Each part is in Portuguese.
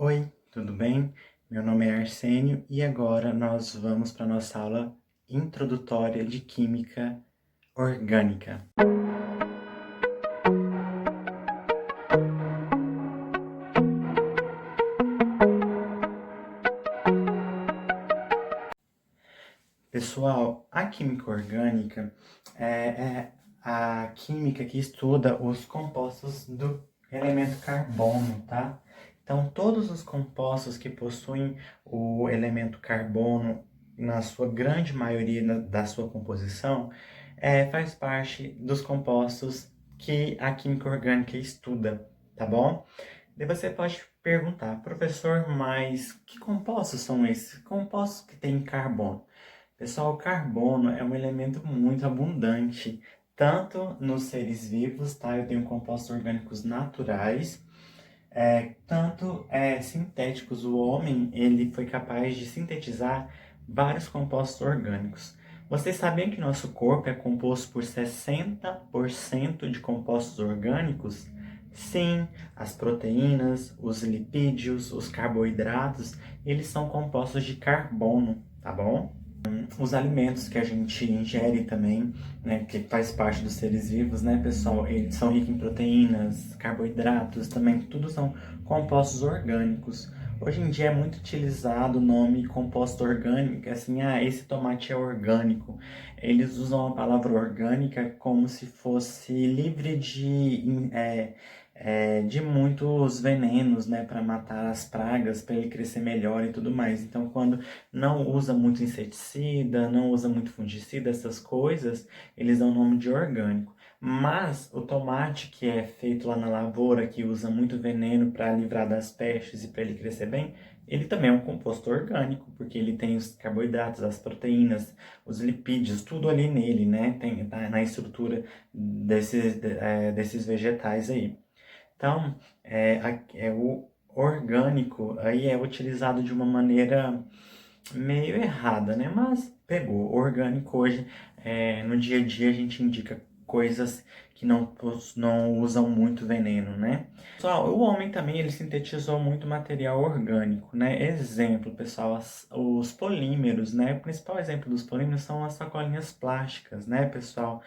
Oi, tudo bem? Meu nome é Arsênio e agora nós vamos para a nossa aula introdutória de Química Orgânica. Pessoal, a química orgânica é a química que estuda os compostos do elemento carbono, tá? Então, todos os compostos que possuem o elemento carbono, na sua grande maioria da sua composição, faz parte dos compostos que a química orgânica estuda, tá bom? Daí você pode perguntar, professor, mas que compostos são esses? Compostos que têm carbono. Pessoal, o carbono é um elemento muito abundante, tanto nos seres vivos, tá? Eu tenho compostos orgânicos naturais, tanto sintéticos. O homem, ele foi capaz de sintetizar vários compostos orgânicos. Vocês sabiam que nosso corpo é composto por 60% de compostos orgânicos? Sim, as proteínas, os lipídios, os carboidratos, eles são compostos de carbono, tá bom? Os alimentos que a gente ingere também, né, que faz parte dos seres vivos, né, pessoal, eles são ricos em proteínas, carboidratos, também tudo são compostos orgânicos. Hoje em dia é muito utilizado o nome composto orgânico, assim, esse tomate é orgânico. Eles usam a palavra orgânica como se fosse livre de muitos venenos, né, para matar as pragas, para ele crescer melhor e tudo mais. Então, quando não usa muito inseticida, não usa muito fungicida, essas coisas, eles dão o nome de orgânico. Mas o tomate que é feito lá na lavoura, que usa muito veneno para livrar das pestes e para ele crescer bem, ele também é um composto orgânico, porque ele tem os carboidratos, as proteínas, os lipídios, tudo ali nele, né? Tá na estrutura desses vegetais aí. Então, o orgânico aí é utilizado de uma maneira meio errada, né? Mas pegou. Orgânico hoje, no dia a dia, a gente indica coisas que não usam muito veneno, né? Pessoal, o homem também ele sintetizou muito material orgânico, né? Exemplo, pessoal, os polímeros, né? O principal exemplo dos polímeros são as sacolinhas plásticas, né, pessoal?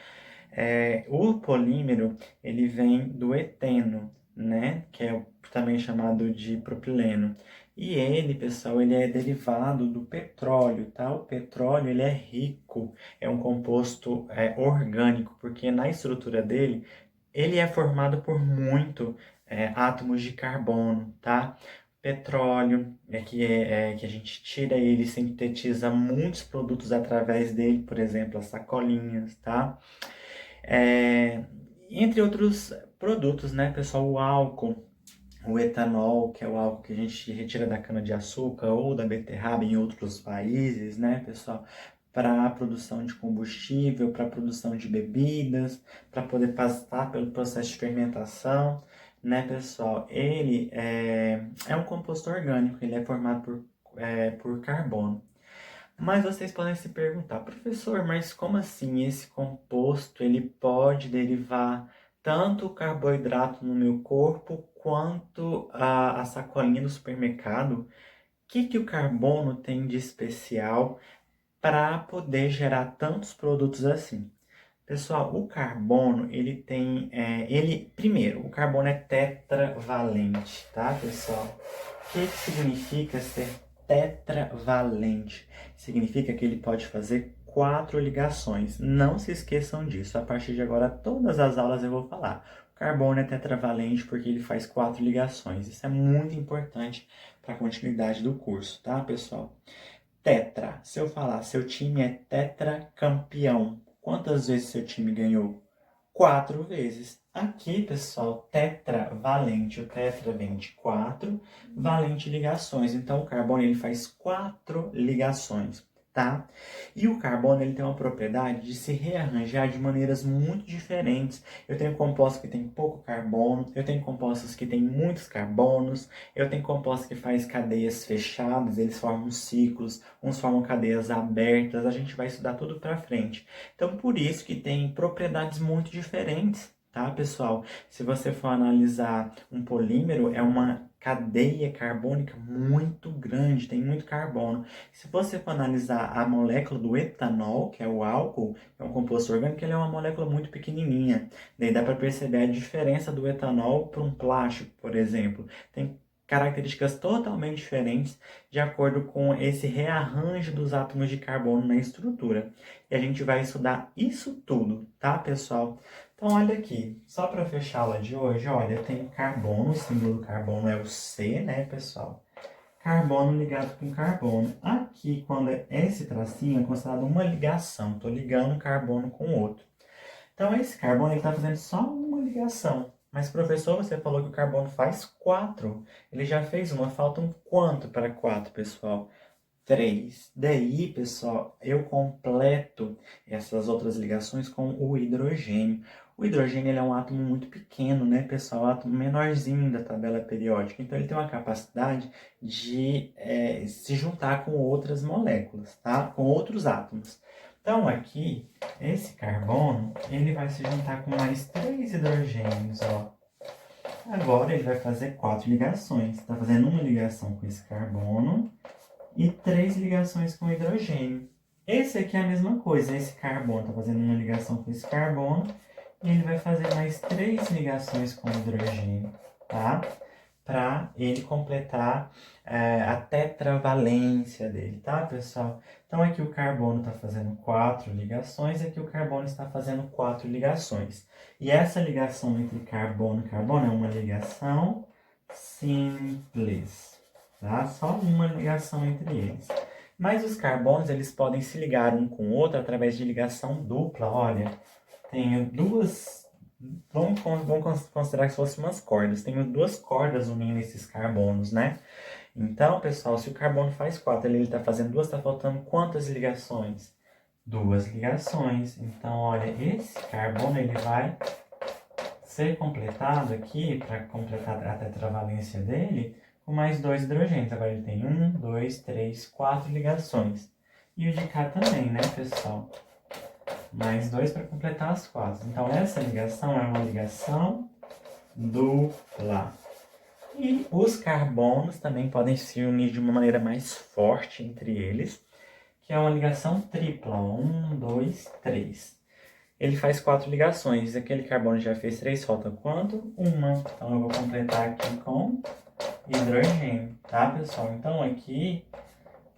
O polímero, ele vem do eteno, né? Que é também chamado de propileno. E ele, pessoal, ele é derivado do petróleo, tá? O petróleo, ele é rico, é um composto orgânico, porque na estrutura dele, ele é formado por átomos de carbono, tá? Petróleo, que a gente tira ele e sintetiza muitos produtos através dele, por exemplo, as sacolinhas, tá? É, Entre outros produtos, né, pessoal, o álcool, o etanol, que é o álcool que a gente retira da cana-de-açúcar ou da beterraba em outros países, né, pessoal, para a produção de combustível, para a produção de bebidas, para poder passar pelo processo de fermentação, né, pessoal? Ele é um composto orgânico, ele é formado por carbono. Mas vocês podem se perguntar, professor, mas como assim esse composto ele pode derivar tanto o carboidrato no meu corpo quanto a sacolinha do supermercado? O que o carbono tem de especial para poder gerar tantos produtos assim? Pessoal, o carbono, ele tem, primeiro, o carbono é tetravalente, tá, pessoal? O que significa ser tetravalente? Significa que ele pode fazer 4 ligações. Não se esqueçam disso. A partir de agora, todas as aulas eu vou falar. O carbono é tetravalente porque ele faz 4 ligações. Isso é muito importante para a continuidade do curso, tá, pessoal? Tetra. Se eu falar, seu time é tetracampeão. Quantas vezes seu time ganhou? 4 vezes. Aqui, pessoal, tetravalente. O tetra vem de 4, valente ligações. Então, o carbono ele faz 4 ligações, tá? E o carbono ele tem uma propriedade de se rearranjar de maneiras muito diferentes. Eu tenho compostos que têm pouco carbono, eu tenho compostos que têm muitos carbonos, eu tenho compostos que faz cadeias fechadas, eles formam ciclos, uns formam cadeias abertas, a gente vai estudar tudo para frente. Então, por isso que tem propriedades muito diferentes, tá, pessoal? Se você for analisar um polímero, é uma cadeia carbônica muito grande, tem muito carbono. Se você for analisar a molécula do etanol, que é o álcool, é um composto orgânico, ele é uma molécula muito pequenininha. Daí dá para perceber a diferença do etanol para um plástico, por exemplo. Tem características totalmente diferentes de acordo com esse rearranjo dos átomos de carbono na estrutura. E a gente vai estudar isso tudo, tá, pessoal? Então, olha aqui, só para fechar a aula de hoje, olha, tem carbono, o símbolo do carbono é o C, né, pessoal? Carbono ligado com carbono. Aqui, quando é esse tracinho, é considerado uma ligação. Estou ligando um carbono com o outro. Então, esse carbono está fazendo só uma ligação. Mas, professor, você falou que o carbono faz 4. Ele já fez uma. Faltam quanto para 4, pessoal? 3. Daí, pessoal, eu completo essas outras ligações com o hidrogênio. O hidrogênio ele é um átomo muito pequeno, né, pessoal? Um átomo menorzinho da tabela periódica. Então, ele tem uma capacidade de se juntar com outras moléculas, tá? Com outros átomos. Então, aqui, esse carbono, ele vai se juntar com mais 3 hidrogênios, ó. Agora, ele vai fazer 4 ligações. Está fazendo uma ligação com esse carbono e 3 ligações com hidrogênio. Esse aqui é a mesma coisa, esse carbono está fazendo uma ligação com esse carbono e ele vai fazer mais 3 ligações com hidrogênio, tá? Para ele completar a tetravalência dele, tá, pessoal? Então aqui o carbono está fazendo 4 ligações, aqui o carbono está fazendo 4 ligações. E essa ligação entre carbono e carbono é uma ligação simples. Tá? Só uma ligação entre eles. Mas os carbonos, eles podem se ligar um com o outro através de ligação dupla. Olha, tenho duas... Vamos considerar que fossem umas cordas. Tenho 2 cordas unindo esses carbonos, né? Então, pessoal, se o carbono faz 4, ele está fazendo 2, está faltando quantas ligações? 2 ligações. Então, olha, esse carbono, ele vai ser completado aqui, para completar a tetravalência dele, com mais 2 hidrogênios. Agora ele tem 1, 2, 3, 4 ligações. E o de cá também, né, pessoal? Mais 2 para completar as 4. Então, essa ligação é uma ligação dupla. E os carbonos também podem se unir de uma maneira mais forte entre eles, que é uma ligação tripla. 1, 2, 3. Ele faz 4 ligações. Aquele carbono já fez 3, falta quanto? 1. Então, eu vou completar aqui com hidrogênio, tá, pessoal? Então, aqui,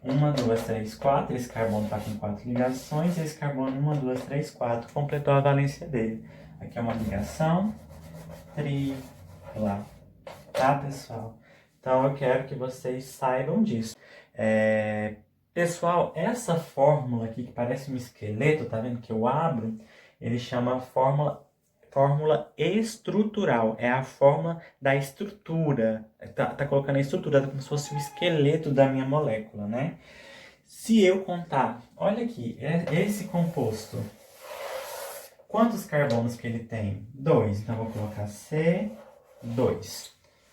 1, 2, 3, 4. Esse carbono está com 4 ligações. Esse carbono, 1, 2, 3, 4. Completou a valência dele. Aqui é uma ligação tripla, tá, pessoal? Então, eu quero que vocês saibam disso. Pessoal, essa fórmula aqui, que parece um esqueleto, tá vendo que eu abro? Ele chama fórmula estrutural. É a fórmula da estrutura. Tá colocando a estrutura como se fosse o esqueleto da minha molécula, né? Se eu contar, olha aqui, esse composto. Quantos carbonos que ele tem? 2. Então, eu vou colocar C2.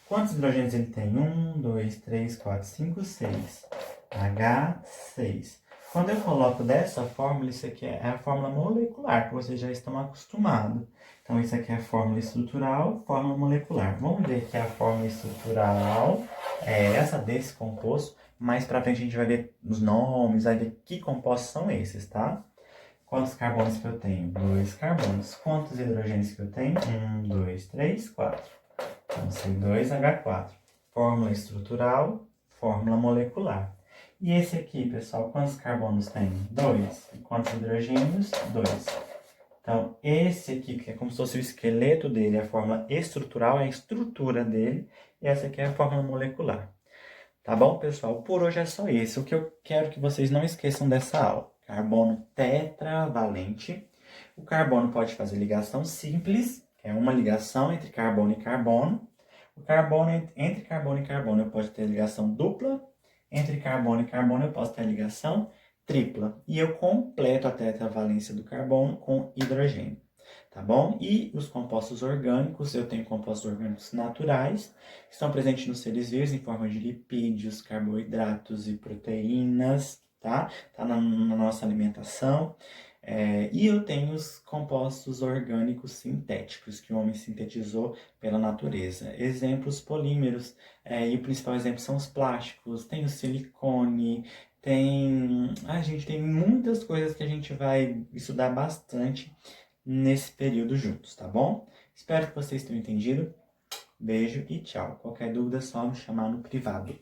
Quantos hidrogênios ele tem? 1, 2, 3, 4, 5, 6. H6. Quando eu coloco dessa fórmula, isso aqui é a fórmula molecular, que vocês já estão acostumados. Então, isso aqui é a fórmula estrutural, fórmula molecular. Vamos ver que a fórmula estrutural é essa desse composto. Mais pra frente a gente vai ver os nomes, vai ver que compostos são esses, tá? Quantos carbonos que eu tenho? 2 carbonos. Quantos hidrogênios que eu tenho? 1, 2, 3, 4. Então, C2H4. Fórmula estrutural, fórmula molecular. E esse aqui, pessoal, quantos carbonos tem? 2. E quantos hidrogênios? 2. Então, esse aqui, que é como se fosse o esqueleto dele, a fórmula estrutural é a estrutura dele. E essa aqui é a fórmula molecular. Tá bom, pessoal? Por hoje é só isso. O que eu quero que vocês não esqueçam dessa aula. Carbono tetravalente. O carbono pode fazer ligação simples, que é uma ligação entre carbono e carbono. O carbono, entre carbono e carbono, eu posso ter ligação dupla. Entre carbono e carbono, eu posso ter ligação tripla. E eu completo a tetravalência do carbono com hidrogênio. Tá bom? E os compostos orgânicos, eu tenho compostos orgânicos naturais, que estão presentes nos seres vivos em forma de lipídios, carboidratos e proteínas, tá? Tá na nossa alimentação. E eu tenho os compostos orgânicos sintéticos que o homem sintetizou pela natureza. Exemplos, polímeros, e o principal exemplo são os plásticos, tem o silicone, a gente tem muitas coisas que a gente vai estudar bastante nesse período juntos, tá bom? Espero que vocês tenham entendido. Beijo e tchau. Qualquer dúvida é só me chamar no privado.